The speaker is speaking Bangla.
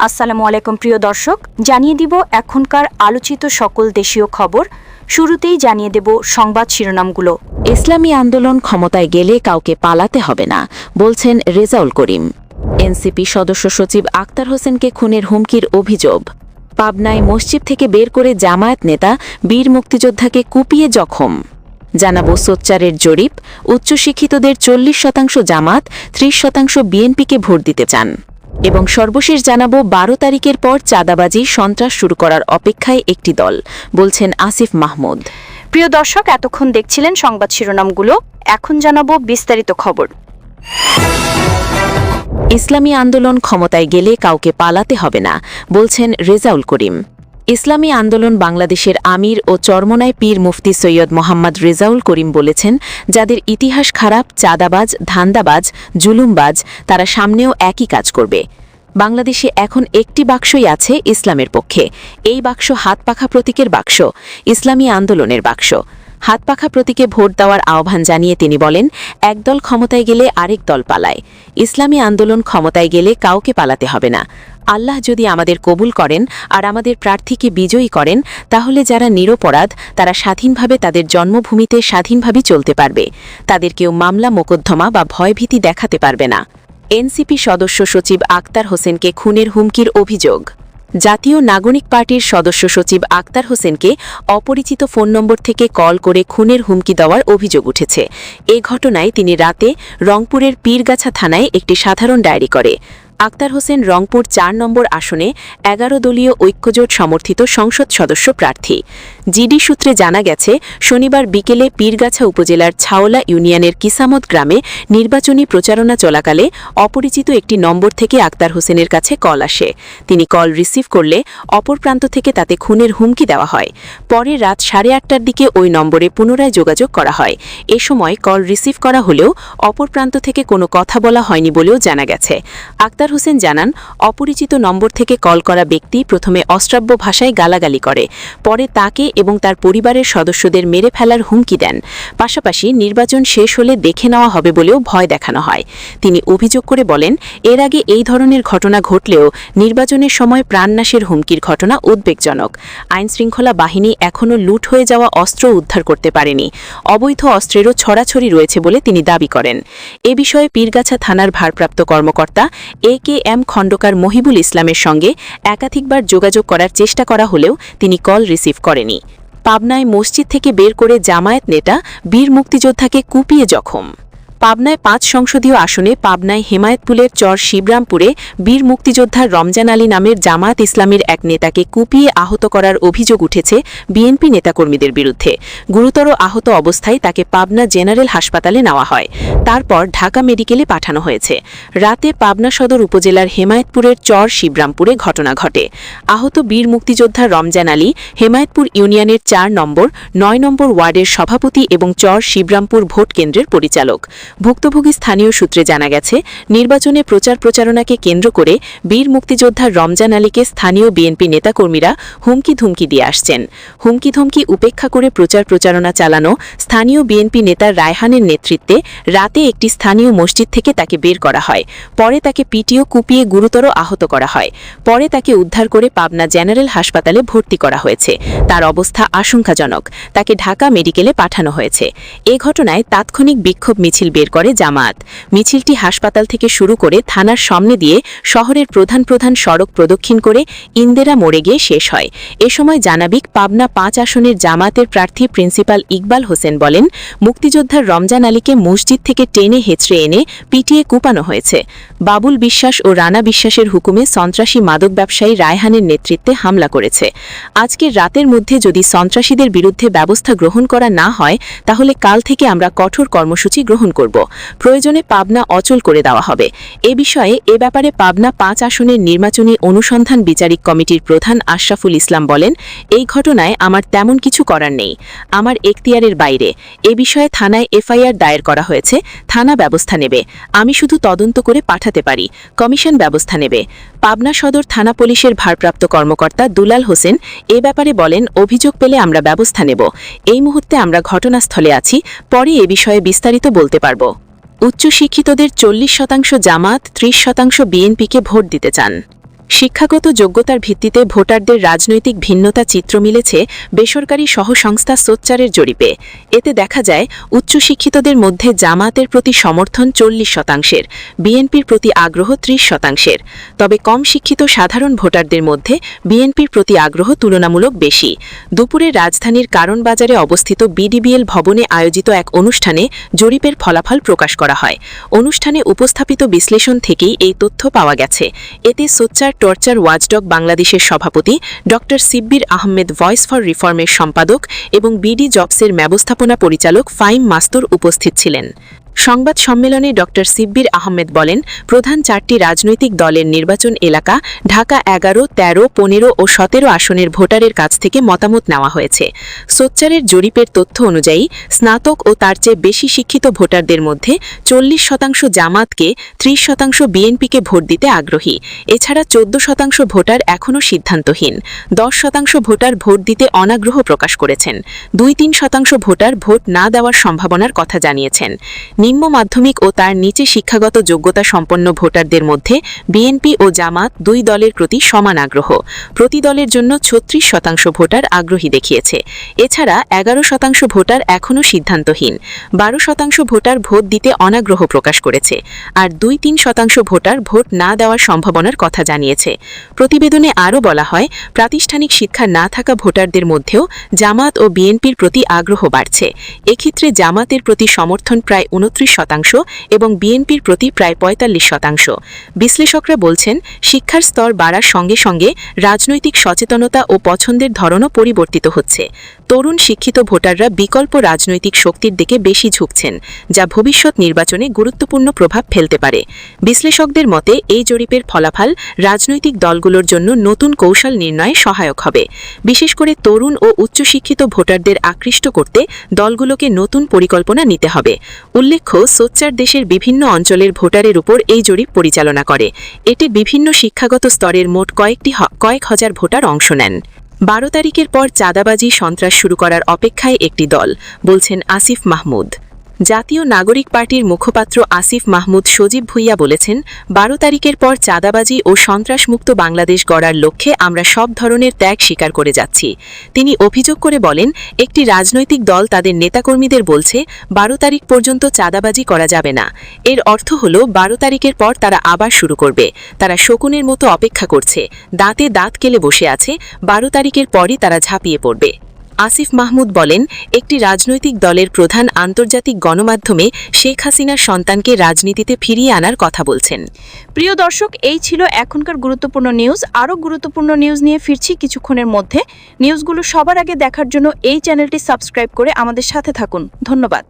আসসালামু আলাইকুম প্রিয় দর্শক, জানিয়ে দিব এখনকার আলোচিত সকল দেশীয় খবর। শুরুতেই জানিয়ে দেব সংবাদ শিরোনামগুলো। ইসলামী আন্দোলন ক্ষমতায় গেলে কাউকে পালাতে হবে না, বলছেন রেজাউল করিম। এনসিপি সদস্য সচিব আক্তার হোসেনকে খুনের হুমকির অভিযোগ। পাবনায় মসজিদ থেকে বের করে জামায়াত নেতা বীর মুক্তিযোদ্ধাকে কুপিয়ে জখম। জানাবো সোচ্চারের জরিপ, উচ্চশিক্ষিতদের 40% জামাত, 30% বিএনপিকে ভোট দিতে চান। এবং সর্বশেষ জানাবো 12 তারিখের পর চাঁদাবাজি সন্ত্রাস শুরু করার অপেক্ষায় একটি দল, বলছেন আসিফ মাহমুদ। প্রিয় দর্শক, এতক্ষণ দেখছিলেন সংবাদ শিরোনামগুলো, এখন জানাবো বিস্তারিত খবর। ইসলামী আন্দোলন ক্ষমতায় গেলে কাউকে পালাতে হবে না, বলছেন রেজাউল করিম। ইসলামী আন্দোলন বাংলাদেশের আমির ও চরমনায় পীর মুফতি সৈয়দ মোহাম্মদ রেজাউল করিম বলেছেন, যাদের ইতিহাস খারাপ, চাঁদাবাজ, ধান্দাবাজ, জুলুমবাজ, তারা সামনেও একই কাজ করবে। বাংলাদেশে এখন একটি বাক্সই আছে ইসলামের পক্ষে। এই বাক্স হাতপাখা প্রতীকের বাক্স, ইসলামী আন্দোলনের বাক্স। হাতপাখা প্রতীকে ভোট দেওয়ার আহ্বান জানিয়ে তিনি বলেন, একদল ক্ষমতায় গেলে আরেক দল পালায়। ইসলামী আন্দোলন ক্ষমতায় গেলে কাউকে পালাতে হবে না। আল্লাহ যদি আমাদের কবুল করেন আর আমাদের প্রার্থীকে বিজয়ী করেন, তাহলে যারা নিরপরাধ তারা স্বাধীনভাবে তাদের জন্মভূমিতে স্বাধীনভাবে চলতে পারবে। তাদের কেউ মামলা মোকদ্দমা বা ভয়ভীতি দেখাতে পারবে না। এনসিপি সদস্য সচিব আক্তার হোসেনকে খুনের হুমকির অভিযোগ। জাতীয় নাগরিক পার্টির সদস্য সচিব আক্তার হোসেনকে অপরিচিত ফোন নম্বর থেকে কল করে খুনের হুমকি দেওয়ার অভিযোগ উঠেছে। এ ঘটনায় তিনি রাতে রংপুরের পীরগাছা থানায় একটি সাধারণ ডায়েরি করে। আক্তার হোসেন রংপুর 4 নম্বর আসনে 11 দলীয় ঐক্যজোট সমর্থিত সংসদ সদস্য প্রার্থী। জিডি সূত্রে জানা গেছে, শনিবার বিকেলে পীরগাছা উপজেলার ছাওলা ইউনিয়নের কিসামত গ্রামে নির্বাচনী প্রচারণা চলাকালে অপরিচিত একটি নম্বর থেকে আক্তার হোসেনের কাছে কল আসে। তিনি কল রিসিভ করলে অপর প্রান্ত থেকে তাতে খুনের হুমকি দেওয়া হয়। পরে রাত 8:30টার দিকে ওই নম্বরে পুনরায় যোগাযোগ করা হয়। এ সময় কল রিসিভ করা হলেও অপর প্রান্ত থেকে কোনো কথা বলা হয়নি বলেও জানা গেছে। আক্তার হোসেন জানান, অপরিচিত নম্বর থেকে কল করা ব্যক্তি প্রথমে অশ্রাব্য ভাষায় গালাগালি করে, পরে তাকে এবং তার পরিবারের সদস্যদের মেরে ফেলার হুমকি দেন। পাশাপাশি নির্বাচন শেষ হলে দেখে নেওয়া হবে বলেও ভয় দেখানো হয়। তিনি অভিযোগ করে বলেন, এর আগে এই ধরনের ঘটনা ঘটলেও নির্বাচনের সময় প্রাণনাশের হুমকির ঘটনা উদ্বেগজনক। আইনশৃঙ্খলা বাহিনী এখনও লুট হয়ে যাওয়া অস্ত্র উদ্ধার করতে পারেনি। অবৈধ অস্ত্রেরও ছড়াছড়ি রয়েছে বলে তিনি দাবি করেন। এ বিষয়ে পীরগাছা থানার ভারপ্রাপ্ত কর্মকর্তা একেএম খণ্ডকার মহিবুল ইসলামের সঙ্গে একাধিকবার যোগাযোগ করার চেষ্টা করা হলেও তিনি কল রিসিভ করেনি। পাবনায় মসজিদ থেকে বের করে জামায়াত নেতা বীর মুক্তিযোদ্ধাকে কুপিয়ে জখম। পাবনায় 5 সংসদীয় আসনে পাবনায় হেমায়েতপুরের চর শিবরামপুরে বীর মুক্তিযোদ্ধা রমজান আলী নামের জামায়াত ইসলামীর এক নেতাকে কুপিয়ে আহত করার অভিযোগ উঠেছে বিএনপি নেতাকর্মীদের বিরুদ্ধে। গুরুতর আহত অবস্থায় তাকে পাবনা জেনারেল হাসপাতালে নেওয়া হয়, তারপর ঢাকা মেডিকেলে পাঠানো হয়েছে। রাতে পাবনা সদর উপজেলার হেমায়েতপুরের চর শিবরামপুরে ঘটনা ঘটে। আহত বীর মুক্তিযোদ্ধা রমজান আলী হেমায়েতপুর ইউনিয়নের 4 নম্বর 9 নম্বর ওয়ার্ডের সভাপতি এবং চর শিবরামপুর ভোট কেন্দ্রের পরিচালক। ভুক্তভোগী স্থানীয় সূত্রে জানা গেছে, নির্বাচনে প্রচারণাকে কেন্দ্র করে বীর মুক্তিযোদ্ধা রমজান আলীকে স্থানীয় বিএনপি নেতাকর্মীরা হুমকি ধুমকি দিয়ে আসছেন। হুমকি ধমকি উপেক্ষা করে প্রচারণা চালানো স্থানীয় বিএনপি নেতা রায়হানের নেতৃত্বে রাতে একটি স্থানীয় মসজিদ থেকে তাকে বের করা হয়। পরে তাকে পিটিয়ে কুপিয়ে গুরুতর আহত করা হয়। পরে তাকে উদ্ধার করে পাবনা জেনারেল হাসপাতালে ভর্তি করা হয়েছে। তার অবস্থা আশঙ্কাজনক। তাকে ঢাকা মেডিকেলে পাঠানো হয়েছে। এ ঘটনায় তাৎক্ষণিক বিক্ষোভ মিছিল বের করে জামায়াত। মিছিলটি হাসপাতাল থেকে শুরু করে থানার সামনে দিয়ে শহরের প্রধান সড়ক প্রদক্ষিণ করে ইন্দিরা মোড়ে গিয়ে শেষ হয়। এ সময় জানাবিক পাবনা 5 আসনের জামায়াতের প্রার্থী প্রিন্সিপাল ইকবাল হোসেন বলেন, মুক্তিযোদ্ধার রমজান আলীকে মসজিদ থেকে টেনে হেঁচড়ে এনে পিটিয়ে কুপানো হয়েছে। বাবুল বিশ্বাস ও রানা বিশ্বাসের হুকুমে সন্ত্রাসী মাদক ব্যবসায়ী রায়হানের নেতৃত্বে হামলা করেছে। আজকের রাতের মধ্যে যদি সন্ত্রাসীদের বিরুদ্ধে ব্যবস্থা গ্রহণ করা না হয়, তাহলে কাল থেকে আমরা কঠোর কর্মসূচি গ্রহণ করব। প্রয়োজনে পাবনা অচল করে দেওয়া হবে। এ বিষয়ে এ ব্যাপারে পাবনা 5 আসনের নির্বাচনী অনুসন্ধান বিচারিক কমিটির প্রধান আশরাফুল ইসলাম বলেন, এই ঘটনায় আমার তেমন কিছু করার নেই, আমার এখতিয়ারের বাইরে। এ বিষয়ে থানায় এফআইআর দায়ের করা হয়েছে, থানা ব্যবস্থা নেবে। আমি শুধু তদন্ত করে পাঠাতে পারি, কমিশন ব্যবস্থা নেবে। পাবনা সদর থানা পুলিশের ভারপ্রাপ্ত কর্মকর্তা দুলাল হোসেন এ ব্যাপারে বলেন, অভিযোগ পেলে আমরা ব্যবস্থা নেব। এই মুহূর্তে আমরা ঘটনাস্থলে আছি, পরে এ বিষয়ে বিস্তারিত বলতে পারব। উচ্চশিক্ষিতদের 40% জামাত, 30% বিএনপিকে ভোট দিতে চান। শিক্ষাগত যোগ্যতার ভিত্তিতে ভোটারদের রাজনৈতিক ভিন্নতা চিত্র মিলেছে বেসরকারি সহসংস্থা সোচ্চারের জরিপে। এতে দেখা যায় উচ্চশিক্ষিতদের মধ্যে জামাতের প্রতি সমর্থন 40%, বিএনপির প্রতি আগ্রহ 30%। তবে কম শিক্ষিত সাধারণ ভোটারদের মধ্যে বিএনপির প্রতি আগ্রহ তুলনামূলক বেশি। দুপুরে রাজধানীর কারণ বাজারে অবস্থিত বিডিবিএল ভবনে আয়োজিত এক অনুষ্ঠানে জরিপের ফলাফল প্রকাশ করা হয়। অনুষ্ঠানে উপস্থাপিত বিশ্লেষণ থেকেই এই তথ্য পাওয়া গেছে। এতে সোচ্চার টর্চার ওয়াচডগ বাংলাদেশের সভাপতি ড সিব্বির আহমেদ ভয়েস ফর রিফর্মের সম্পাদক এবং বিডি জবসের ব্যবস্থাপনা পরিচালক ফাইম মাস্তুর উপস্থিত ছিলেন। সংবাদ সম্মেলনে ড সিব্বির আহমেদ বলেন, প্রধান 4টি রাজনৈতিক দলের নির্বাচন এলাকা ঢাকা 11, 13, 15 ও 17 আসনের ভোটারের কাছ থেকে মতামত নেওয়া হয়েছে। সোচ্চারের জরিপের তথ্য অনুযায়ী স্নাতক ও তার চেয়ে বেশি শিক্ষিত ভোটারদের মধ্যে 40% জামাতকে, 30% বিএনপিকে ভোট দিতে আগ্রহী। এছাড়া 14% ভোটার এখনও সিদ্ধান্তহীন। 10% ভোটার ভোট দিতে অনাগ্রহ প্রকাশ করেছেন। 2-3% ভোটার ভোট না দেওয়ার সম্ভাবনার কথা জানিয়েছেন। নিম্ন মাধ্যমিক ও তার নিচে শিক্ষাগত যোগ্যতা সম্পন্ন ভোটারদের মধ্যে বিএনপি ও জামাত দুই দলের প্রতি সমান আগ্রহ। প্রতি দলের জন্য 36% ভোটার আগ্রহী দেখিয়েছে। এছাড়া 11% ভোটার এখনও সিদ্ধান্তহীন। 12% ভোটার ভোট দিতে অনাগ্রহ প্রকাশ করেছে। আর 2-3% ভোটার ভোট না দেওয়ার সম্ভাবনার কথা জানিয়েছে। প্রতিবেদনে আরও বলা হয়, প্রাতিষ্ঠানিক শিক্ষা না থাকা ভোটারদের মধ্যেও জামাত ও বিএনপির প্রতি আগ্রহ বাড়ছে। এক্ষেত্রে জামাতের প্রতি সমর্থন প্রায় 29% এবং বিএনপির প্রতি প্রায় 45%। বিশ্লেষকরা বলছেন, শিক্ষার স্তর বাড়ার সঙ্গে সঙ্গে রাজনৈতিক সচেতনতা ও পছন্দের ধরনও পরিবর্তিত হচ্ছে। তরুণ শিক্ষিত ভোটাররা বিকল্প রাজনৈতিক শক্তির দিকে বেশি ঝুঁকছেন, যা ভবিষ্যৎ নির্বাচনে গুরুত্বপূর্ণ প্রভাব ফেলতে পারে। বিশ্লেষকদের মতে এই জরিপের ফলাফল রাজনৈতিক দলগুলোর জন্য নতুন কৌশল নির্ণয়ে সহায়ক হবে। বিশেষ করে তরুণ ও উচ্চশিক্ষিত ভোটারদের আকৃষ্ট করতে দলগুলোকে নতুন পরিকল্পনা নিতে হবে। উল্লেখ্য, সোচ্চার দেশের বিভিন্ন অঞ্চলের ভোটারের উপর এই জরিপ পরিচালনা করে। এতে বিভিন্ন শিক্ষাগত স্তরের মোট কয়েক হাজার ভোটার অংশ নেন। 12 তারিখের পর চাঁদাবাজি সন্ত্রাস শুরু করার অপেক্ষায় একটি দল, বলছেন আসিফ মাহমুদ। জাতীয় নাগরিক পার্টির মুখপাত্র আসিফ মাহমুদ সজীব ভুইয়া বলেছেন, 12 তারিখের পর চাঁদাবাজি ও সন্ত্রাসমুক্ত বাংলাদেশ গড়ার লক্ষ্যে আমরা সব ধরনের ত্যাগ স্বীকার করে যাচ্ছি। তিনি অভিযোগ করে বলেন, একটি রাজনৈতিক দল তাদের নেতাকর্মীদের বলছে 12 তারিখ পর্যন্ত চাঁদাবাজি করা যাবে না। এর অর্থ হল 12 তারিখের পর তারা আবার শুরু করবে। তারা শকুনের মতো অপেক্ষা করছে, দাঁতে দাঁত কেলে বসে আছে। 12 তারিখের পরই তারা ঝাঁপিয়ে পড়বে। আসিফ মাহমুদ বলেন, একটি রাজনৈতিক দলের প্রধান আন্তর্জাতিক গণমাধ্যমে শেখ হাসিনার সন্তানকে রাজনীতিতে ফিরিয়ে আনার কথা বলছেন। প্রিয় দর্শক, এই ছিল এখনকার গুরুত্বপূর্ণ নিউজ। আরও গুরুত্বপূর্ণ নিউজ নিয়ে ফিরছি কিছুক্ষণের মধ্যে। নিউজগুলো সবার আগে দেখার জন্য এই চ্যানেলটি সাবস্ক্রাইব করে আমাদের সাথে থাকুন। ধন্যবাদ।